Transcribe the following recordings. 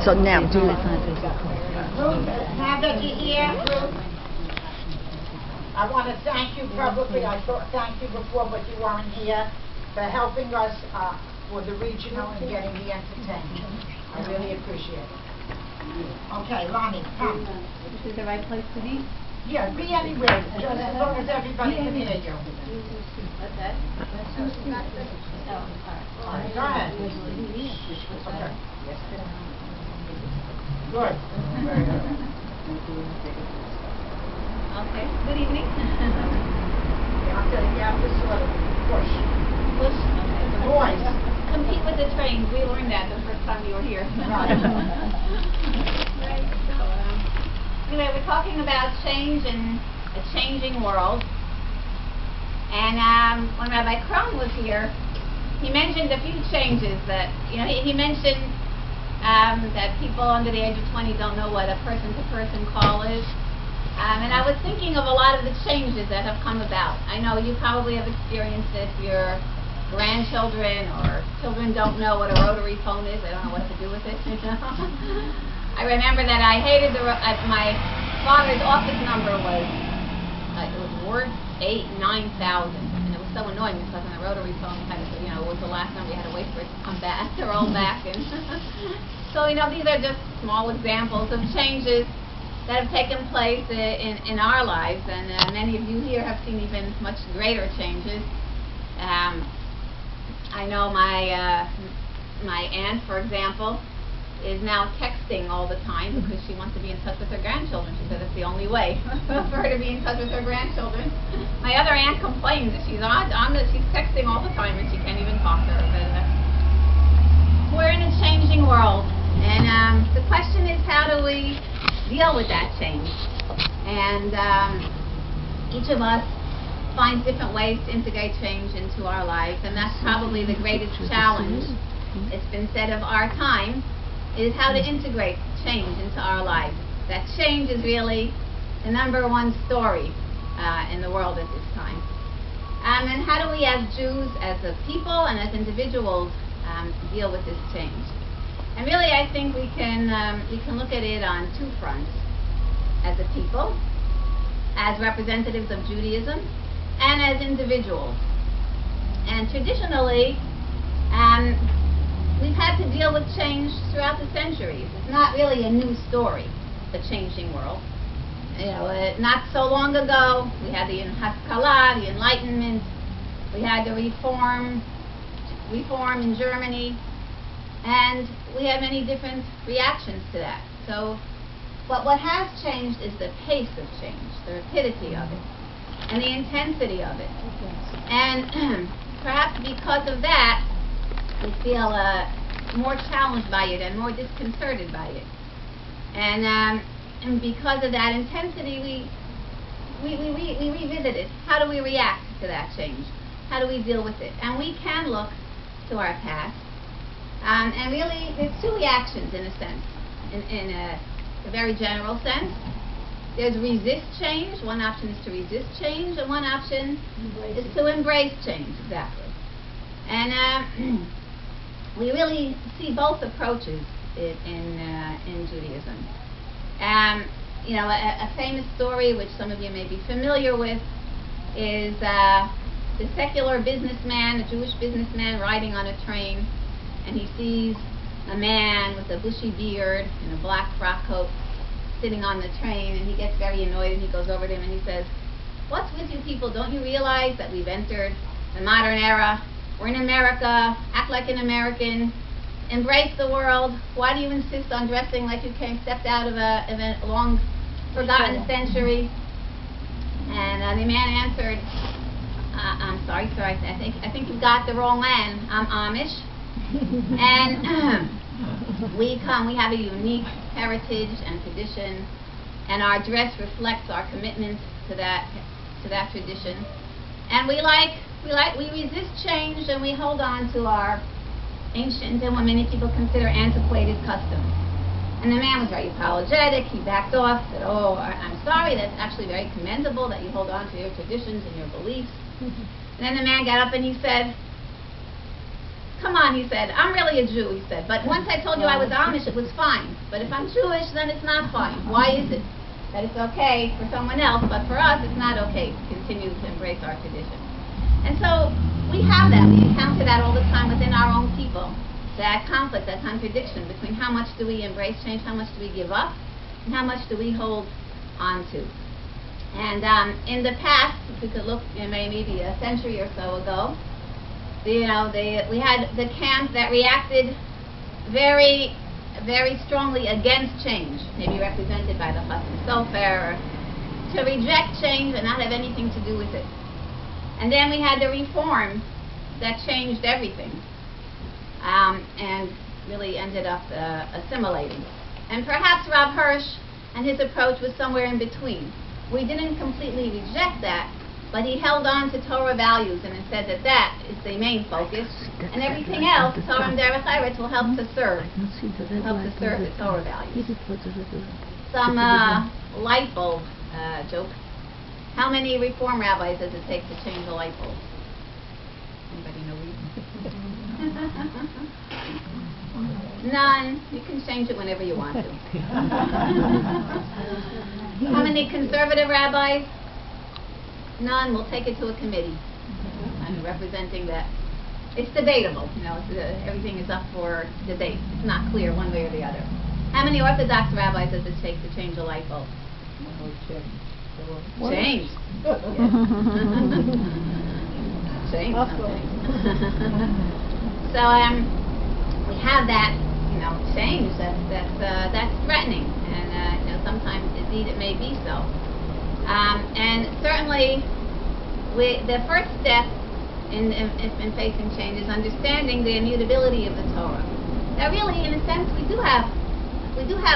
So now do it. Ruth, now that you're here, Ruth, I want to thank you publicly. I thanked you before, but you weren't here, for helping us for the regional and getting the entertainment. I really appreciate it. Okay, Lonni, come. This is the right place to be? Yeah, be anywhere, just as long as everybody can hear you. What's that? All right, go ahead. Okay. Good. Okay, good evening. You have to sort of push. Push? Okay. The voice. Compete with the trains. We learned that the first time you were here. Right. Right. So, anyway, we're talking about change in a changing world. And when Rabbi Krohn was here, he mentioned a few changes that, he mentioned that people under the age of 20 don't know what a person-to-person call is. And I was thinking of a lot of the changes that have come about. I know you probably have experienced it. Your grandchildren or children don't know what a rotary phone is. They don't know what to do with it. I remember that I hated my father's office number was word 8,000, 9,000, and it was so annoying because on the rotary phone, it was the last number. You had to wait for it to come back, to roll back, and so these are just small examples of changes that have taken place in our lives, and many of you here have seen even much greater changes. I know my aunt, for example, is now texting all the time because she wants to be in touch with her grandchildren. She said it's the only way for her to be in touch with her grandchildren. My other aunt complains that she's she's texting all the time and she can't even talk to her. But we're in a changing world, and the question is, how do we deal with that change? And each of us finds different ways to integrate change into our lives, and that's probably the greatest challenge. It's been said of our time, is how to integrate change into our lives. That change is really the number one story in the world at this time. And how do we as Jews, as a people and as individuals, deal with this change? And really, I think we can look at it on two fronts. As a people, as representatives of Judaism, and as individuals. And traditionally, we've had to deal with change throughout the centuries. It's not really a new story, the changing world. Not so long ago, we had the Haskalah, the Enlightenment. We had the reform in Germany, and we have many different reactions to that. So, but what has changed is the pace of change, the rapidity of it, and the intensity of it. And perhaps because of that, we feel more challenged by it and more disconcerted by it. And because of that intensity, we revisit it. How do we react to that change? How do we deal with it? And we can look to our past. And really, there's two reactions in a sense, in a very general sense. There's resist change. One option is to resist change, and one option is to embrace change, exactly. And we really see both approaches in Judaism. A famous story, which some of you may be familiar with, is the secular businessman, a Jewish businessman, riding on a train, and he sees a man with a bushy beard and a black frock coat sitting on the train, and he gets very annoyed, and he goes over to him and he says, "What's with you people? Don't you realize that we've entered the modern era? We're in America. Act like an American. Embrace the world. Why do you insist on dressing like you stepped out of a long forgotten century?" And the man answered, "I'm sorry, sir. I think you got the wrong man. I'm Amish, and we have a unique heritage and tradition, and our dress reflects our commitment to that tradition. And we resist change, and we hold on to our ancient and what many people consider antiquated customs." And the man was very apologetic. He backed off, said, "Oh, I'm sorry. That's actually very commendable that you hold on to your traditions and your beliefs." And then the man got up and he said, come on, he said, I'm really a Jew, he said, but once I told you I was Amish, it was fine. But if I'm Jewish, then it's not fine. Why is it that it's okay for someone else, but for us it's not okay to continue to embrace our tradition? And so we have that. We encounter that all the time within our own people. That conflict, that contradiction between how much do we embrace change, how much do we give up, and how much do we hold on to. And in the past, if we could look maybe a century or so ago, we had the camp that reacted very, very strongly against change, maybe represented by the Chasam Sofer, to reject change and not have anything to do with it. And then we had the reform that changed everything, and really ended up assimilating. And perhaps Rav Hirsch and his approach was somewhere in between. We didn't completely reject that, but he held on to Torah values and said that that is the main focus, and everything else, Torah and Derech Eretz, will help to serve the Torah values. Some light bulb joke. How many reform rabbis does it take to change a light bulb? Anybody know reason? None. You can change it whenever you want to. How many conservative rabbis? None. We'll take it to a committee. I'm representing that. It's debatable. Everything is up for debate. It's not clear one way or the other. How many Orthodox rabbis does it take to change a light bulb? Change. Change something. So we have that, change that's threatening, and sometimes indeed it may be so. And certainly, the first step in facing change is understanding the immutability of the Torah. Now, really, in a sense, we do have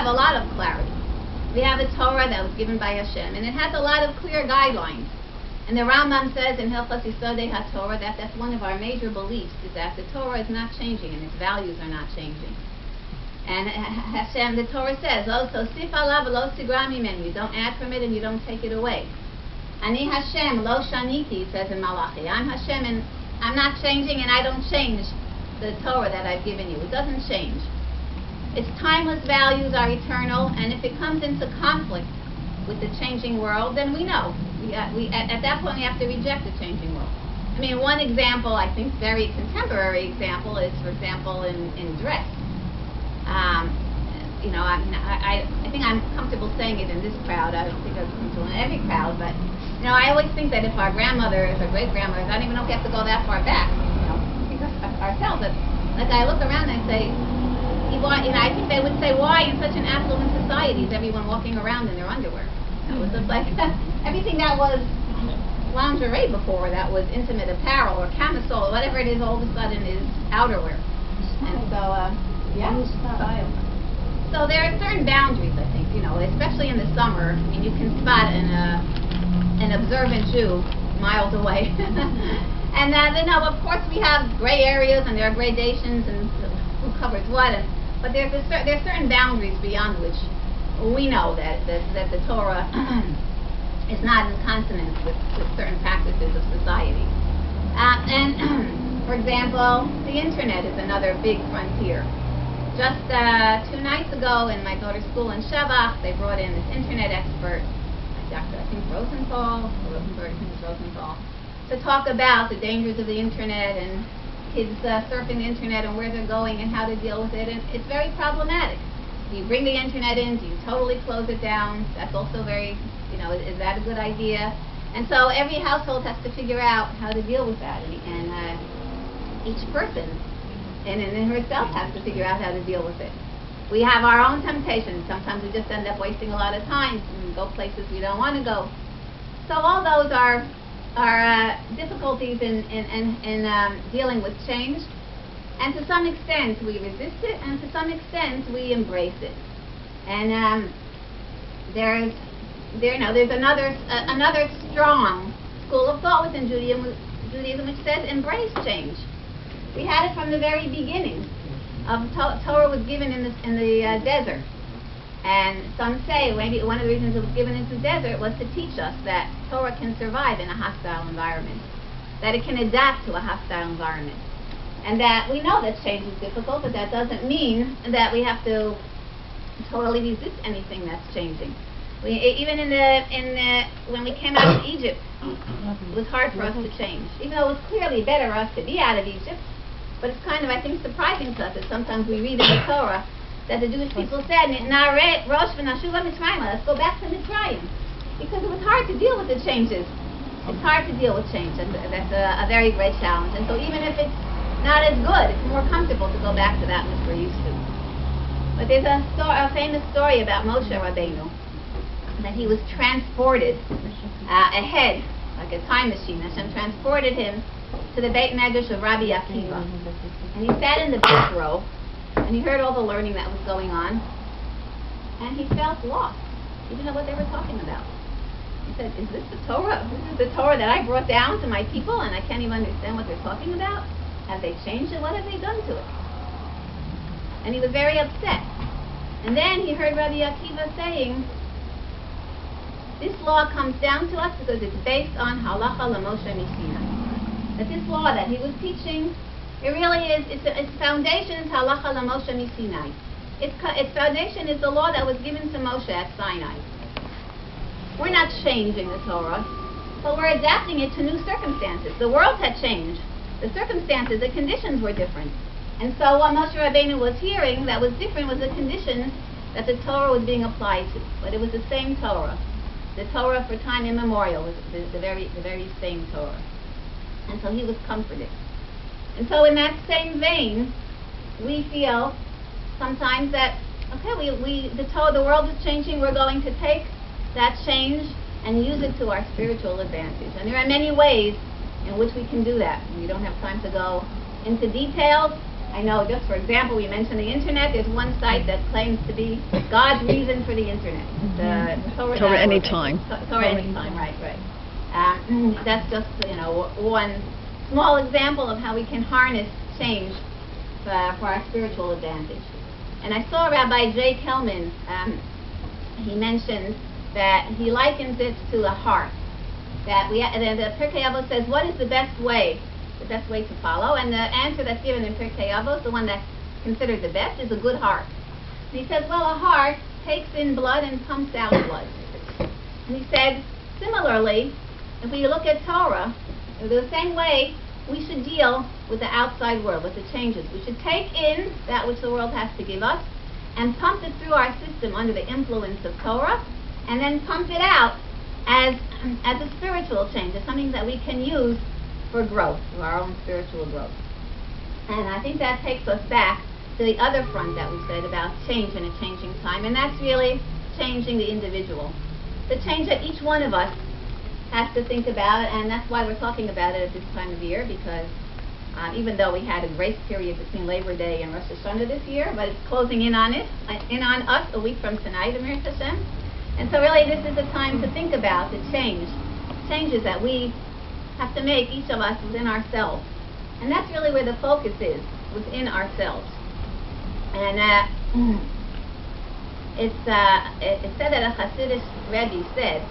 a lot of clarity. We have a Torah that was given by Hashem, and it has a lot of clear guidelines. And the Rambam says in Hilchos Yisodei HaTorah that that's one of our major beliefs, is that the Torah is not changing and its values are not changing. And Hashem, the Torah says, "Lo tosif alav v'lo tigra mimenu." You don't add from it and you don't take it away. Ani Hashem lo shaniti, it says in Malachi. I'm Hashem and I'm not changing, and I don't change the Torah that I've given you. It doesn't change. Its timeless values are eternal, and if it comes into conflict with the changing world, then we know. At that point, we have to reject the changing world. I mean, one example, I think very contemporary example, is, for example, in dress. I think I'm comfortable saying it in this crowd. I don't think I'm comfortable in every crowd, but I always think that if our grandmothers or great-grandmothers, I don't even know if we have to go that far back, because ourselves, like I look around and say, I think they would say, why in such an affluent society is everyone walking around in their underwear? It was just like everything that was lingerie before, that was intimate apparel or camisole or whatever it is, all of a sudden is outerwear. And so, so there are certain boundaries, I think, especially in the summer. I mean, you can spot an observant Jew miles away. And of course we have gray areas and there are gradations and who covers what, but there's certain boundaries beyond which we know that the Torah is not in consonance with certain practices of society. And for example, the internet is another big frontier. Just 2 nights ago in my daughter's school in Shevach, they brought in this internet expert, Dr. Rosenthal, to talk about the dangers of the internet and kids surfing the internet and where they're going and how to deal with it. And it's very problematic. Do you bring the internet in? Do you totally close it down? That's also very, is that a good idea? And so every household has to figure out how to deal with that. And each person in herself has to figure out how to deal with it. We have our own temptations. Sometimes we just end up wasting a lot of time and go places we don't want to go. So all those are difficulties in dealing with change, and to some extent we resist it, and to some extent we embrace it. And there's another strong school of thought within Judaism which says embrace change. We had it from the very beginning. Torah was given in the desert. And some say maybe one of the reasons it was given into the desert was to teach us that Torah can survive in a hostile environment, that it can adapt to a hostile environment. And that we know that change is difficult, but that doesn't mean that we have to totally resist anything that's changing. Even when we came out of Egypt, it was hard for us to change. Even though it was clearly better for us to be out of Egypt, but it's kind of, I think, surprising to us that sometimes we read in the Torah that the Jewish people said, let's go back to Mitzrayim. Because it was hard to deal with the changes. It's hard to deal with change, and that's a very great challenge. And so even if it's not as good, it's more comfortable to go back to that which we're used to. But there's a famous story about Moshe Rabbeinu, that he was transported ahead, like a time machine. Hashem transported him to the Beit Medrash of Rabbi Akiva. And he sat in the back row, and he heard all the learning that was going on, and he felt lost. He didn't know what they were talking about. He said, is this the Torah? This is the Torah that I brought down to my people, and I can't even understand what they're talking about? Have they changed it? What have they done to it? And he was very upset. And then he heard Rabbi Akiva saying, this law comes down to us because it's based on halacha l'Moshe Misinai. That this law that he was teaching, it really is, its foundation is halacha l'Moshe Misinai. Its foundation is the law that was given to Moshe at Sinai. We're not changing the Torah, but we're adapting it to new circumstances. The world had changed. The circumstances, the conditions were different. And so what Moshe Rabbeinu was hearing that was different was the conditions that the Torah was being applied to. But it was the same Torah. The Torah for time immemorial was the very same Torah. And so he was comforted. And so in that same vein, we feel sometimes that, okay, the world is changing, we're going to take that change and use it to our spiritual advantage. And there are many ways in which we can do that. We don't have time to go into details. I know, just for example, we mentioned the internet. There's one site that claims to be God's reason for the internet. The Torah Anytime. Torah Anytime, right. That's just, one small example of how we can harness change for our spiritual advantage. And I saw Rabbi J. Kelman, he mentioned that he likens it to a heart. That the Pirkei Avos says, what is the best way to follow? And the answer that's given in Pirkei Avos, the one that's considered the best, is a good heart. And he says, well, a heart takes in blood and pumps out blood. And he said, similarly, if we look at Torah, the same way we should deal with the outside world, with the changes. We should take in that which the world has to give us and pump it through our system under the influence of Torah, and then pump it out as a spiritual change, as something that we can use for growth, for our own spiritual growth. And I think that takes us back to the other front that we said about change in a changing time, and that's really changing the individual. The change that each one of us has to think about, and that's why we're talking about it at this time of year, because even though we had a grace period between Labor Day and Rosh Hashanah this year, but it's closing in on us a week from tonight, Amir Hashem. And so really this is a time to think about the changes that we have to make, each of us, within ourselves. And that's really where the focus is, within ourselves. And it's said that a Hasidic Rebbe said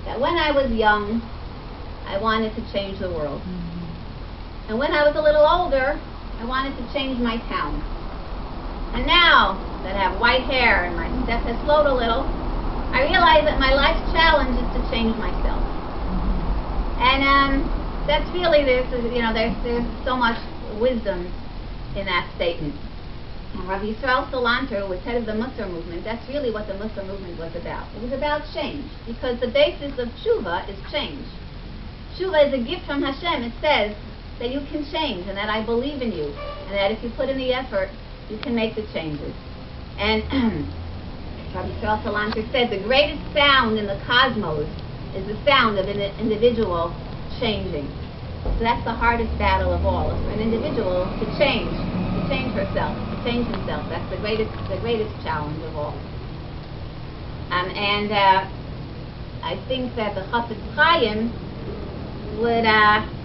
that when I was young, I wanted to change the world. And when I was a little older, I wanted to change my town. And now that I have white hair and my step has slowed a little, I realize that my life's challenge is to change myself. And that's really, there's so much wisdom in that statement. And Rabbi Yisrael Salanter, who was head of the Musar movement, that's really what the Musar movement was about. It was about change, because the basis of tshuva is change. Tshuva is a gift from Hashem. It says that you can change, and that I believe in you, and that if you put in the effort, you can make the changes. And Rabbi Yisrael Salanter said the greatest sound in the cosmos is the sound of an individual changing. So that's the hardest battle of all, is for an individual to change herself, to change himself. That's the greatest challenge of all. And I think that the Chafetz Chaim would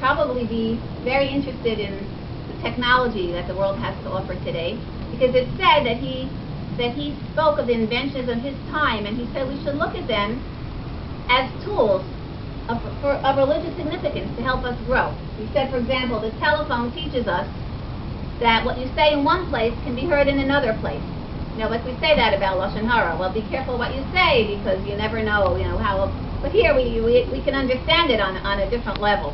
probably be very interested in the technology that the world has to offer today, because it's said that he spoke of the inventions of his time, and he said we should look at them as tools of religious significance to help us grow. He said, for example, the telephone teaches us that what you say in one place can be heard in another place. Like we say that about Lashon Hara. Well, be careful what you say because you never know, how. But here we can understand it on a different level.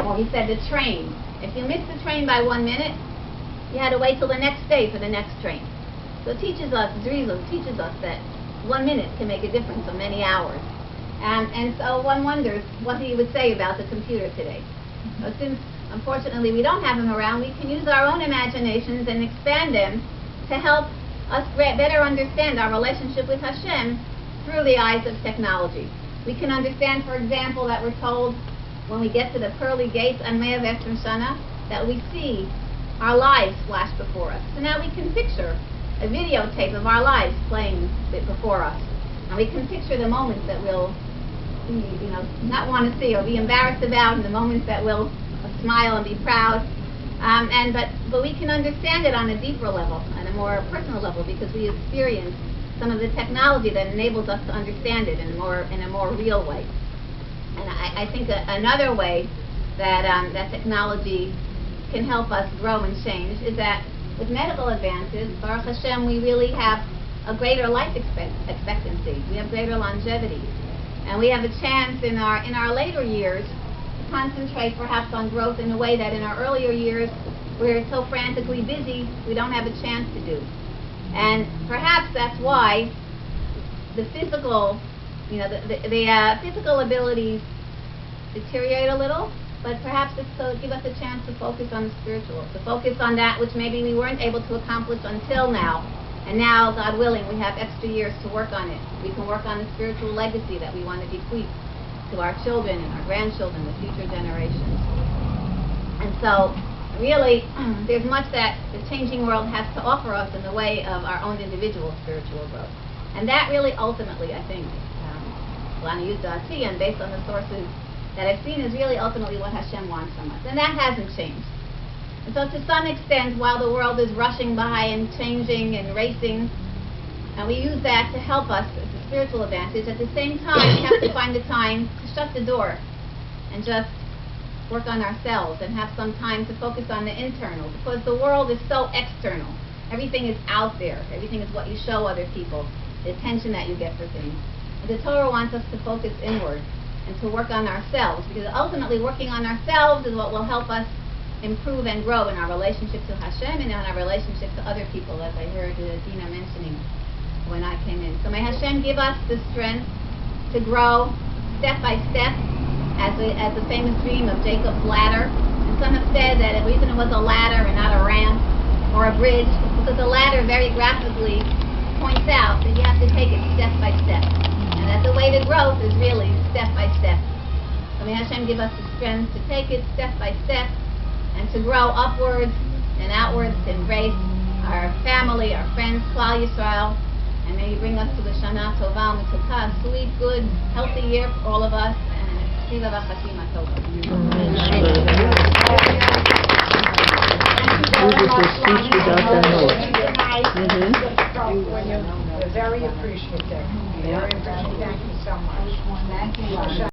Or he said the train. If you miss the train by 1 minute, you had to wait till the next day for the next train. So it teaches us, Zrizal teaches us that 1 minute can make a difference of many hours. And so one wonders what he would say about the computer today. So since, unfortunately, we don't have him around, we can use our own imaginations and expand them to help us better understand our relationship with Hashem through the eyes of technology. We can understand, for example, that we're told when we get to the pearly gates on Mea V'Esrim Shana that we see our lives flash before us. So now we can picture a videotape of our lives playing before us. And we can picture the moments that we'll not want to see or be embarrassed about, and the moments that we'll smile and be proud. But we can understand it on a deeper level, on a more personal level, because we experience some of the technology that enables us to understand it in a more real way. And I think another way that technology can help us grow and change is that with medical advances, Baruch Hashem, we really have a greater life expectancy. We have greater longevity. And we have a chance in our later years to concentrate perhaps on growth in a way that in our earlier years we're so frantically busy we don't have a chance to do. And perhaps that's why the physical, the physical abilities deteriorate a little, but perhaps it's to give us a chance to focus on the spiritual, to focus on that which maybe we weren't able to accomplish until now. And now, God willing, we have extra years to work on it. We can work on the spiritual legacy that we want to bequeath to our children and our grandchildren, the future generations. And so, really, there's much that the changing world has to offer us in the way of our own individual spiritual growth. And that really, ultimately, I think, Lonni used and based on the sources that I've seen, is really ultimately what Hashem wants from us. And that hasn't changed. And so to some extent, while the world is rushing by and changing and racing, and we use that to help us as a spiritual advantage, at the same time, we have to find the time to shut the door and just work on ourselves and have some time to focus on the internal, because the world is so external. Everything is out there. Everything is what you show other people, the attention that you get for things. And the Torah wants us to focus inward and to work on ourselves, because ultimately working on ourselves is what will help us improve and grow in our relationship to Hashem and in our relationship to other people, as I heard Dina mentioning when I came in. So may Hashem give us the strength to grow step by step, as the famous dream of Jacob's ladder. And some have said that the reason it was a ladder and not a ramp or a bridge is because the ladder very graphically points out that you have to take it step by step, and that the way to growth is really step by step. So may Hashem give us the strength to take it step by step and to grow upwards and outwards, to embrace our family, our friends, Klal Yisrael, and may He bring us to the Shana Tova U'Metuka, a sweet, good, healthy year for all of us, and Tziva V'Chatima Tova. We're very appreciative. Very appreciative. Thank you so much. Thank you.